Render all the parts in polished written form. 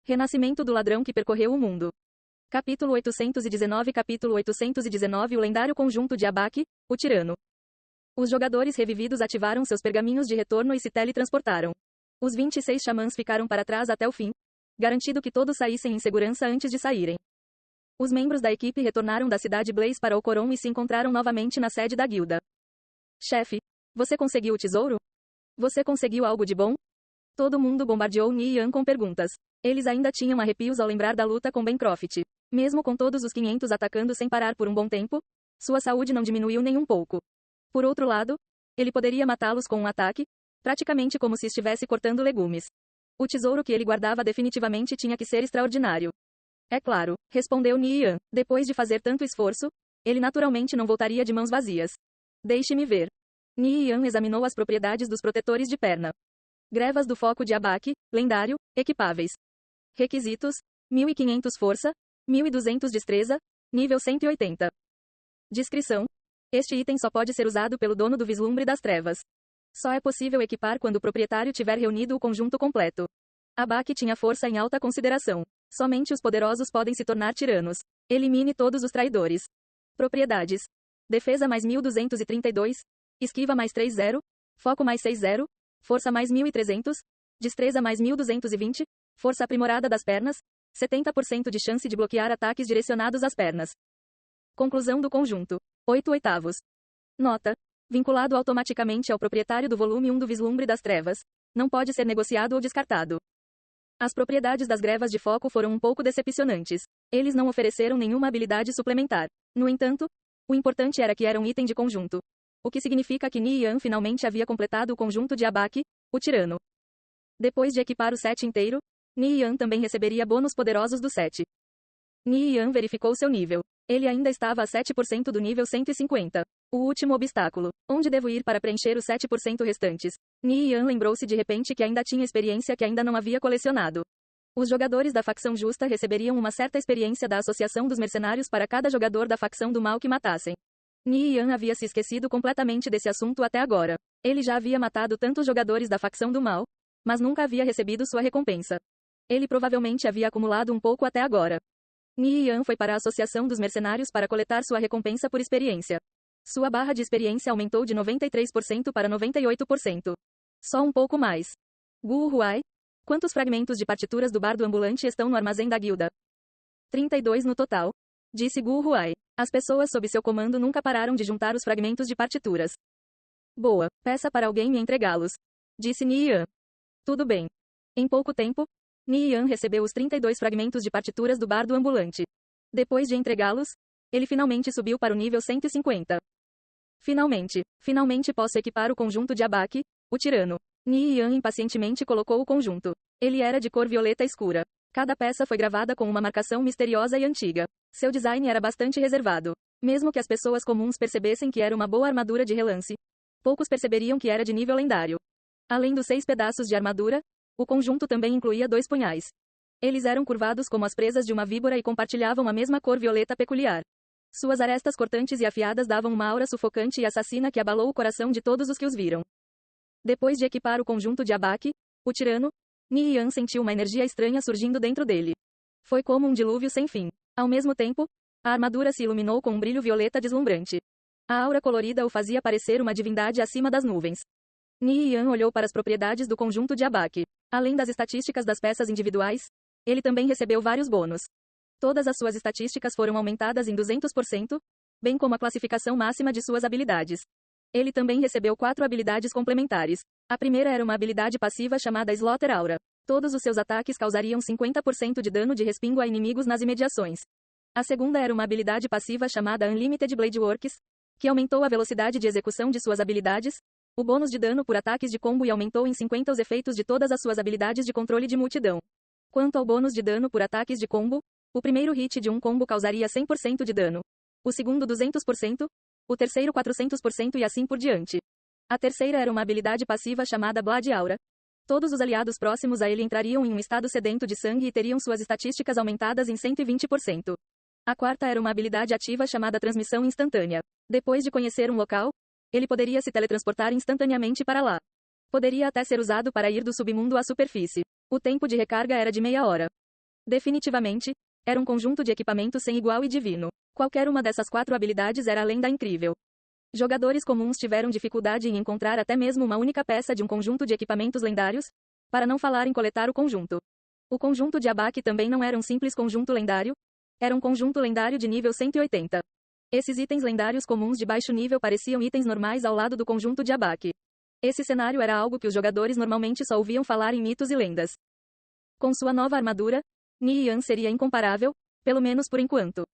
Renascimento do ladrão que percorreu o mundo. Capítulo 819 O lendário conjunto de Abaque, o tirano. Os jogadores revividos ativaram seus pergaminhos de retorno e se teletransportaram. Os 26 xamãs ficaram para trás até o fim, garantido que todos saíssem em segurança antes de saírem. Os membros da equipe retornaram da cidade Blaze para o Coron e se encontraram novamente na sede da guilda. Chefe, você conseguiu o tesouro? Você conseguiu algo de bom? Todo mundo bombardeou Nian com perguntas. Eles ainda tinham arrepios ao lembrar da luta com Bancroft. Mesmo com todos os 500 atacando sem parar por um bom tempo, sua saúde não diminuiu nem um pouco. Por outro lado, ele poderia matá-los com um ataque, praticamente como se estivesse cortando legumes. O tesouro que ele guardava definitivamente tinha que ser extraordinário. É claro, respondeu Nian. Depois de fazer tanto esforço, ele naturalmente não voltaria de mãos vazias. Deixe-me ver. Nian examinou as propriedades dos protetores de perna. Grevas do foco de Abaque, lendário, equipáveis. Requisitos: 1500 força, 1200 destreza, nível 180. Descrição: este item só pode ser usado pelo dono do Vislumbre das Trevas. Só é possível equipar quando o proprietário tiver reunido o conjunto completo. Abaque tinha força em alta consideração. Somente os poderosos podem se tornar tiranos. Elimine todos os traidores. Propriedades: defesa mais 1232, esquiva mais 30, foco mais 60, força mais 1300, destreza mais 1220, força aprimorada das pernas, 70% de chance de bloquear ataques direcionados às pernas. Conclusão do conjunto. 8/8. Nota: vinculado automaticamente ao proprietário do volume 1 do Vislumbre das Trevas, não pode ser negociado ou descartado. As propriedades das grevas de foco foram um pouco decepcionantes. Eles não ofereceram nenhuma habilidade suplementar. No entanto, o importante era que era um item de conjunto. O que significa que Nian finalmente havia completado o conjunto de Abaque, o tirano. Depois de equipar o set inteiro, Nian também receberia bônus poderosos do set. Nian verificou seu nível. Ele ainda estava a 7% do nível 150. O último obstáculo. Onde devo ir para preencher os 7% restantes? Nian lembrou-se de repente que ainda tinha experiência que ainda não havia colecionado. Os jogadores da facção justa receberiam uma certa experiência da Associação dos Mercenários para cada jogador da facção do mal que matassem. Nian havia se esquecido completamente desse assunto até agora. Ele já havia matado tantos jogadores da facção do mal, mas nunca havia recebido sua recompensa. Ele provavelmente havia acumulado um pouco até agora. Nian foi para a Associação dos Mercenários para coletar sua recompensa por experiência. Sua barra de experiência aumentou de 93% para 98%. Só um pouco mais. Gu Huai? Quantos fragmentos de partituras do bardo ambulante estão no armazém da guilda? 32 no total. Disse Gu Huai. As pessoas sob seu comando nunca pararam de juntar os fragmentos de partituras. Boa, peça para alguém me entregá-los. Disse Nian. Tudo bem. Em pouco tempo, Nian recebeu os 32 fragmentos de partituras do bardo ambulante. Depois de entregá-los, ele finalmente subiu para o nível 150. Finalmente posso equipar o conjunto de Abaque, o tirano. Nian impacientemente colocou o conjunto. Ele era de cor violeta escura. Cada peça foi gravada com uma marcação misteriosa e antiga. Seu design era bastante reservado. Mesmo que as pessoas comuns percebessem que era uma boa armadura de relance, poucos perceberiam que era de nível lendário. Além dos 6 pedaços de armadura, o conjunto também incluía 2 punhais. Eles eram curvados como as presas de uma víbora e compartilhavam a mesma cor violeta peculiar. Suas arestas cortantes e afiadas davam uma aura sufocante e assassina que abalou o coração de todos os que os viram. Depois de equipar o conjunto de Abaque, o tirano, Nian sentiu uma energia estranha surgindo dentro dele. Foi como um dilúvio sem fim. Ao mesmo tempo, a armadura se iluminou com um brilho violeta deslumbrante. A aura colorida o fazia parecer uma divindade acima das nuvens. Nian olhou para as propriedades do conjunto de Abaque. Além das estatísticas das peças individuais, ele também recebeu vários bônus. Todas as suas estatísticas foram aumentadas em 200%, bem como a classificação máxima de suas habilidades. Ele também recebeu 4 habilidades complementares. A primeira era uma habilidade passiva chamada Slaughter Aura. Todos os seus ataques causariam 50% de dano de respingo a inimigos nas imediações. A segunda era uma habilidade passiva chamada Unlimited Blade Works, que aumentou a velocidade de execução de suas habilidades, o bônus de dano por ataques de combo e aumentou em 50 os efeitos de todas as suas habilidades de controle de multidão. Quanto ao bônus de dano por ataques de combo, o primeiro hit de um combo causaria 100% de dano. O segundo 200%, o terceiro 400% e assim por diante. A terceira era uma habilidade passiva chamada Blood Aura. Todos os aliados próximos a ele entrariam em um estado sedento de sangue e teriam suas estatísticas aumentadas em 120%. A quarta era uma habilidade ativa chamada Transmissão Instantânea. Depois de conhecer um local, ele poderia se teletransportar instantaneamente para lá. Poderia até ser usado para ir do submundo à superfície. O tempo de recarga era de meia hora. Definitivamente, era um conjunto de equipamentos sem igual e divino. Qualquer uma dessas 4 habilidades era além da incrível. Jogadores comuns tiveram dificuldade em encontrar até mesmo uma única peça de um conjunto de equipamentos lendários, para não falar em coletar o conjunto. O conjunto de abaque também não era um simples conjunto lendário, era um conjunto lendário de nível 180. Esses itens lendários comuns de baixo nível pareciam itens normais ao lado do conjunto de abaque. Esse cenário era algo que os jogadores normalmente só ouviam falar em mitos e lendas. Com sua nova armadura, Ni Yan seria incomparável, pelo menos por enquanto.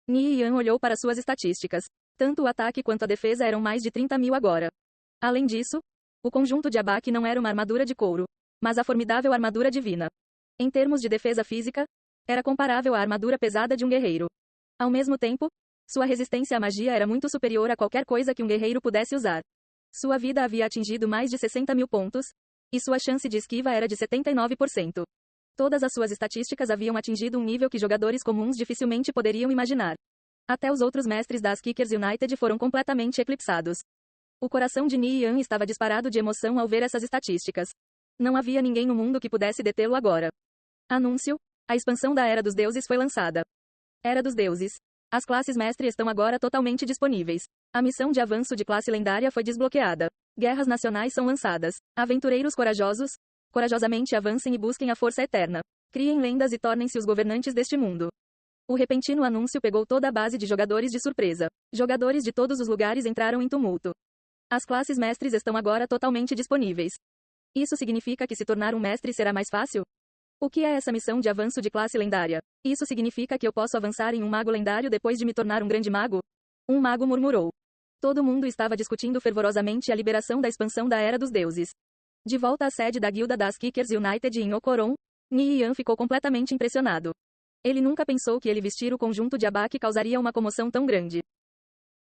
Ni Yan olhou para suas estatísticas. Tanto o ataque quanto a defesa eram mais de 30.000 agora. Além disso, o conjunto de abaque não era uma armadura de couro, mas a formidável armadura divina. Em termos de defesa física, era comparável à armadura pesada de um guerreiro. Ao mesmo tempo, sua resistência à magia era muito superior a qualquer coisa que um guerreiro pudesse usar. Sua vida havia atingido mais de 60.000 pontos, e sua chance de esquiva era de 79%. Todas as suas estatísticas haviam atingido um nível que jogadores comuns dificilmente poderiam imaginar. Até os outros mestres das Kickers United foram completamente eclipsados. O coração de Ni Yan estava disparado de emoção ao ver essas estatísticas. Não havia ninguém no mundo que pudesse detê-lo agora. Anúncio: a expansão da Era dos Deuses foi lançada. Era dos Deuses. As classes mestre estão agora totalmente disponíveis. A missão de avanço de classe lendária foi desbloqueada. Guerras nacionais são lançadas. Aventureiros corajosos, corajosamente avancem e busquem a força eterna. Criem lendas e tornem-se os governantes deste mundo. O repentino anúncio pegou toda a base de jogadores de surpresa. Jogadores de todos os lugares entraram em tumulto. As classes mestres estão agora totalmente disponíveis. Isso significa que se tornar um mestre será mais fácil? O que é essa missão de avanço de classe lendária? Isso significa que eu posso avançar em um mago lendário depois de me tornar um grande mago? Um mago murmurou. Todo mundo estava discutindo fervorosamente a liberação da expansão da Era dos Deuses. De volta à sede da guilda das Kickers United em Okoron, Ni Yan ficou completamente impressionado. Ele nunca pensou que ele vestir o conjunto de abaque causaria uma comoção tão grande.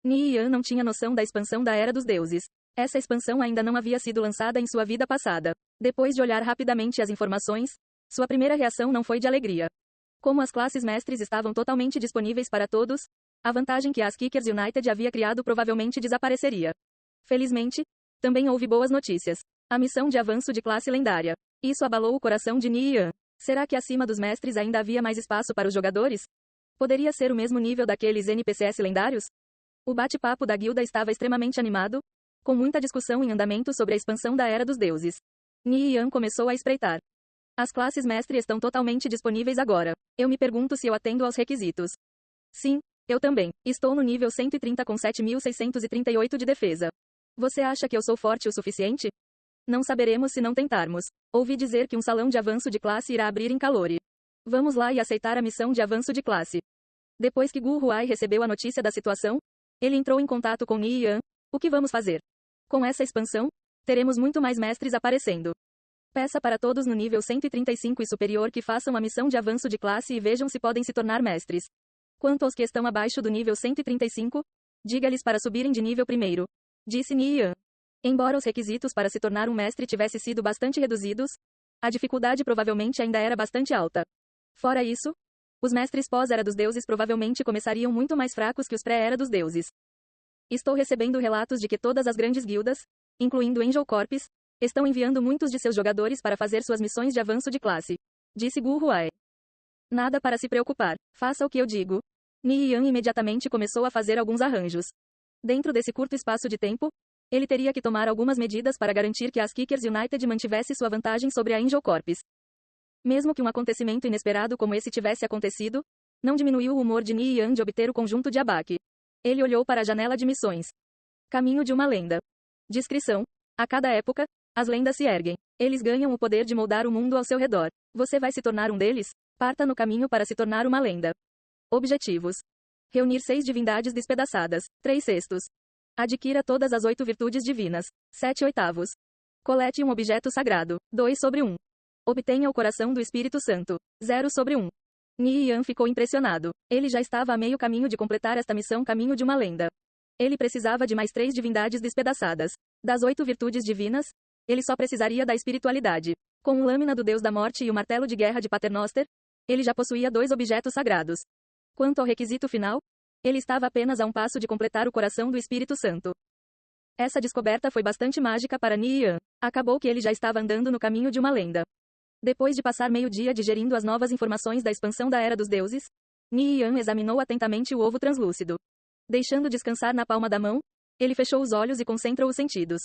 Ni Yan não tinha noção da expansão da Era dos Deuses. Essa expansão ainda não havia sido lançada em sua vida passada. Depois de olhar rapidamente as informações, sua primeira reação não foi de alegria. Como as classes mestres estavam totalmente disponíveis para todos, a vantagem que as Kickers United havia criado provavelmente desapareceria. Felizmente, também houve boas notícias. A missão de avanço de classe lendária. Isso abalou o coração de Ni Yan. Será que acima dos mestres ainda havia mais espaço para os jogadores? Poderia ser o mesmo nível daqueles NPCs lendários? O bate-papo da guilda estava extremamente animado, com muita discussão em andamento sobre a expansão da Era dos Deuses. Ni Yan começou a espreitar. As classes mestre estão totalmente disponíveis agora. Eu me pergunto se eu atendo aos requisitos. Sim, eu também. Estou no nível 130 com 7.638 de defesa. Você acha que eu sou forte o suficiente? Não saberemos se não tentarmos. Ouvi dizer que um salão de avanço de classe irá abrir em Calore. Vamos lá e aceitar a missão de avanço de classe. Depois que Gu Huai recebeu a notícia da situação, ele entrou em contato com Ni Yan. O que vamos fazer? Com essa expansão, teremos muito mais mestres aparecendo. Peça para todos no nível 135 e superior que façam a missão de avanço de classe e vejam se podem se tornar mestres. Quanto aos que estão abaixo do nível 135, diga-lhes para subirem de nível primeiro. Disse Ni Yan. Embora os requisitos para se tornar um mestre tivessem sido bastante reduzidos, a dificuldade provavelmente ainda era bastante alta. Fora isso, os mestres pós-Era dos Deuses provavelmente começariam muito mais fracos que os pré-Era dos Deuses. Estou recebendo relatos de que todas as grandes guildas, incluindo Angel Corps, estão enviando muitos de seus jogadores para fazer suas missões de avanço de classe. Disse Gu Huai. Nada para se preocupar. Faça o que eu digo. Ni Yan imediatamente começou a fazer alguns arranjos. Dentro desse curto espaço de tempo, ele teria que tomar algumas medidas para garantir que as Kickers United mantivesse sua vantagem sobre a Angel Corps. Mesmo que um acontecimento inesperado como esse tivesse acontecido, não diminuiu o humor de Ni Yan de obter o conjunto de abaque. Ele olhou para a janela de missões. Caminho de uma lenda. Descrição. A cada época, as lendas se erguem. Eles ganham o poder de moldar o mundo ao seu redor. Você vai se tornar um deles? Parta no caminho para se tornar uma lenda. Objetivos. Reunir 6 divindades despedaçadas. 3/6. Adquira todas as 8 virtudes divinas. 7/8. Colete um objeto sagrado. 2/1. Obtenha o coração do Espírito Santo. 0/1. Ni Yan ficou impressionado. Ele já estava a meio caminho de completar esta missão caminho de uma lenda. Ele precisava de mais 3 divindades despedaçadas. Das 8 virtudes divinas, ele só precisaria da espiritualidade. Com a lâmina do Deus da Morte e o martelo de guerra de Paternoster, ele já possuía 2 objetos sagrados. Quanto ao requisito final, ele estava apenas a um passo de completar o coração do Espírito Santo. Essa descoberta foi bastante mágica para Ni Yan. Acabou que ele já estava andando no caminho de uma lenda. Depois de passar meio-dia digerindo as novas informações da expansão da Era dos Deuses, Ni Yan examinou atentamente o ovo translúcido. Deixando descansar na palma da mão, ele fechou os olhos e concentrou os sentidos.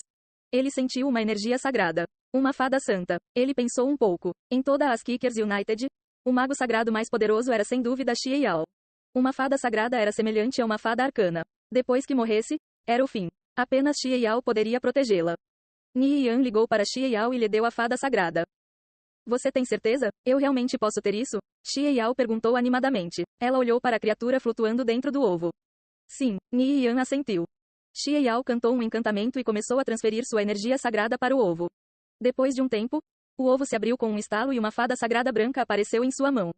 Ele sentiu uma energia sagrada. Uma fada santa. Ele pensou um pouco. Em toda as Kickers United, o mago sagrado mais poderoso era sem dúvida Xie Yao. Uma fada sagrada era semelhante a uma fada arcana. Depois que morresse, era o fim. Apenas Xie Yao poderia protegê-la. Ni Yan ligou para Xie Yao e lhe deu a fada sagrada. Você tem certeza? Eu realmente posso ter isso? Xie Yao perguntou animadamente. Ela olhou para a criatura flutuando dentro do ovo. Sim, Ni Yan assentiu. Xie Yao cantou um encantamento e começou a transferir sua energia sagrada para o ovo. Depois de um tempo, o ovo se abriu com um estalo e uma fada sagrada branca apareceu em sua mão.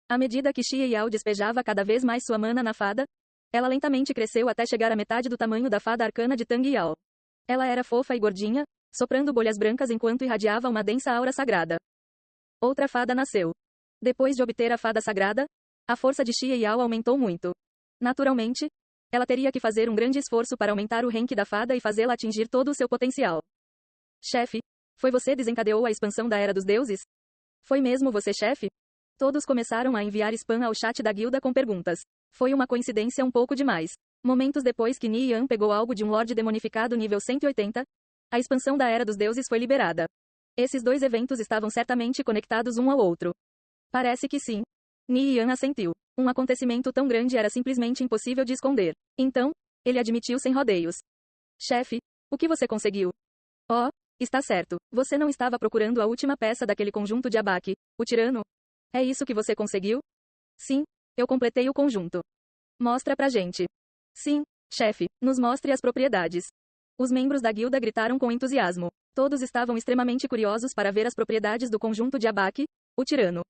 À medida que Xie Yao despejava cada vez mais sua mana na fada, ela lentamente cresceu até chegar à metade do tamanho da fada arcana de Tang Yao. Ela era fofa e gordinha, soprando bolhas brancas enquanto irradiava uma densa aura sagrada. Outra fada nasceu. Depois de obter a fada sagrada, a força de Xie Yao aumentou muito. Naturalmente, ela teria que fazer um grande esforço para aumentar o rank da fada e fazê-la atingir todo o seu potencial. Chefe, foi você desencadeou a expansão da Era dos Deuses? Foi mesmo você, chefe? Todos começaram a enviar spam ao chat da guilda com perguntas. Foi uma coincidência um pouco demais. Momentos depois que Ni Yan pegou algo de um Lorde Demonificado nível 180, a expansão da Era dos Deuses foi liberada. Esses dois eventos estavam certamente conectados um ao outro. Parece que sim. Ni Yan assentiu. Um acontecimento tão grande era simplesmente impossível de esconder. Então, ele admitiu sem rodeios. Chefe, o que você conseguiu? Oh, está certo. Você não estava procurando a última peça daquele conjunto de abaque, o tirano? É isso que você conseguiu? Sim, eu completei o conjunto. Mostra pra gente. Sim, chefe, nos mostre as propriedades. Os membros da guilda gritaram com entusiasmo. Todos estavam extremamente curiosos para ver as propriedades do conjunto de abaque, o tirano.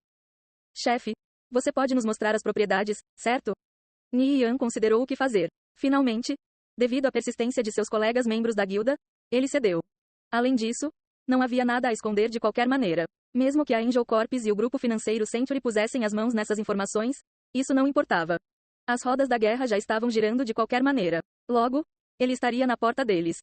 Chefe, você pode nos mostrar as propriedades, certo? Ni Yan considerou o que fazer. Finalmente, devido à persistência de seus colegas membros da guilda, ele cedeu. Além disso, não havia nada a esconder de qualquer maneira. Mesmo que a Angel Corps e o grupo financeiro Century pusessem as mãos nessas informações, isso não importava. As rodas da guerra já estavam girando de qualquer maneira. Logo, ele estaria na porta deles.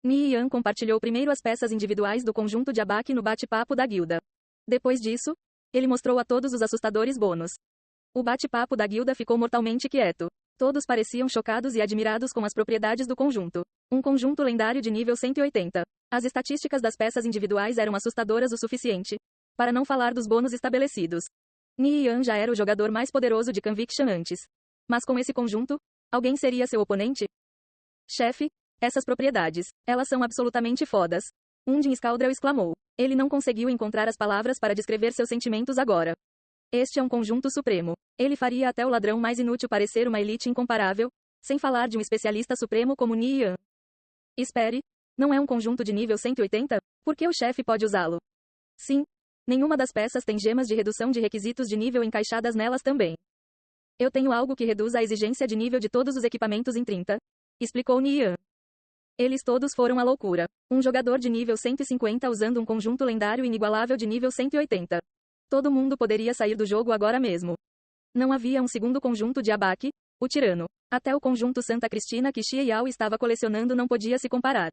Ni Yan compartilhou primeiro as peças individuais do conjunto de abaque no bate-papo da guilda. Depois disso, ele mostrou a todos os assustadores bônus. O bate-papo da guilda ficou mortalmente quieto. Todos pareciam chocados e admirados com as propriedades do conjunto. Um conjunto lendário de nível 180. As estatísticas das peças individuais eram assustadoras o suficiente, para não falar dos bônus estabelecidos. Ni Yan já era o jogador mais poderoso de Conviction antes. Mas com esse conjunto, alguém seria seu oponente? Chefe, essas propriedades, elas são absolutamente fodas. Undin Scaldrel exclamou. Ele não conseguiu encontrar as palavras para descrever seus sentimentos agora. Este é um conjunto supremo. Ele faria até o ladrão mais inútil parecer uma elite incomparável, sem falar de um especialista supremo como Ni Yan. Espere, não é um conjunto de nível 180? Por que o chefe pode usá-lo? Sim, nenhuma das peças tem gemas de redução de requisitos de nível encaixadas nelas também. Eu tenho algo que reduza a exigência de nível de todos os equipamentos em 30, explicou Ni Yan. Eles todos foram à loucura. Um jogador de nível 150 usando um conjunto lendário inigualável de nível 180. Todo mundo poderia sair do jogo agora mesmo. Não havia um segundo conjunto de abaque, o tirano. Até o conjunto Santa Cristina que Xie Yao estava colecionando não podia se comparar.